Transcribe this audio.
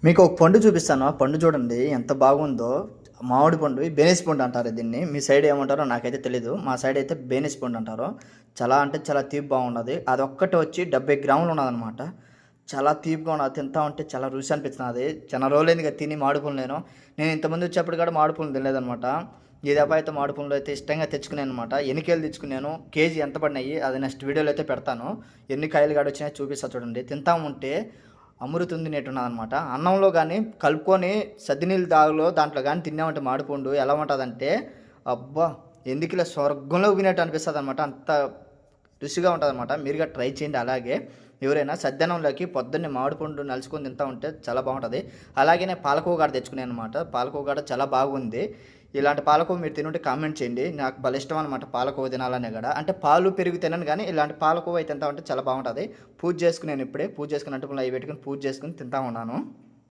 మీకు ఒక పండు చూపిస్తాను. ఆ పండు చూడండి ఎంత బాగుందో. మామిడి పండు, బేనిస్ పండు అంటారు దీన్ని. మీ సైడ్ ఏమంటారో నాకైతే తెలీదు. మా సైడ్ అయితే బేనిస్ పండు అంటారు. చాలా అంటే చాలా తీపి బాగున్నది. అదొక్కటి వచ్చి 70 గ్రాములు ఉన్నదనమాట. చాలా తీపిగా ఉన్నది. తింటా ఉంటే చాలా రుచి అనిపిస్తున్నది. చాలా రోజులైందిగా తిని మామిడి పళ్ళు నేను ఇంతకుముందు వచ్చేప్పుడు కూడా మామిడి పళ్ళు తినలేదనమాట. ఈ దెబ్బ అయితే మామిడి పళ్ళు అయితే ఇష్టంగా తెచ్చుకున్నాను అనమాట. ఎన్ని కేలు తెచ్చుకున్నాను, కేజీ ఎంత పడినాయి అది నెక్స్ట్ వీడియోలో అయితే పెడతాను. ఎన్ని కాయలు కాడ వచ్చినాయో చూపిస్తా చూడండి. తింటా ఉంటే అమృతం తినేట్టున్నదనమాట. అన్నంలో కానీ కలుపుకొని సద్దినీళ్ళ దాగులో దాంట్లో కానీ తిన్నామంటే మామిడిపండు ఎలా ఉంటుందంటే అబ్బా! ఎందుకిలా స్వర్గంలోకి పోయినట్టు అనిపిస్తుంది అనమాట. అంత రుచిగా ఉంటుందన్నమాట. మీరుగా ట్రై చేయండి అలాగే. ఎవరైనా సద్దన్నంలోకి పొద్దున్నే మామిడిపండు నలుచుకొని తింటా ఉంటే చాలా బాగుంటుంది. అలాగే నేను పాలకోవ కూడా తెచ్చుకున్నాను అనమాట. పాలకోవ కూడా చాలా బాగుంది. ఇలాంటి పాలకోవ మీరు తినుంటే కామెంట్ చేయండి. నాకు భలే ఇష్టం అనమాట పాలకోవ తినాలనే కూడా. అంటే పాలు పెరుగు తినను కానీ ఇలాంటి పాలకోవ అయితే తింటా ఉంటే చాలా బాగుంటుంది. పూజ చేసుకున్నాను ఇప్పుడే. పూజ చేసుకుని అటుకులు అవి పెట్టుకుని పూజ చేసుకుని తింటా ఉన్నాను.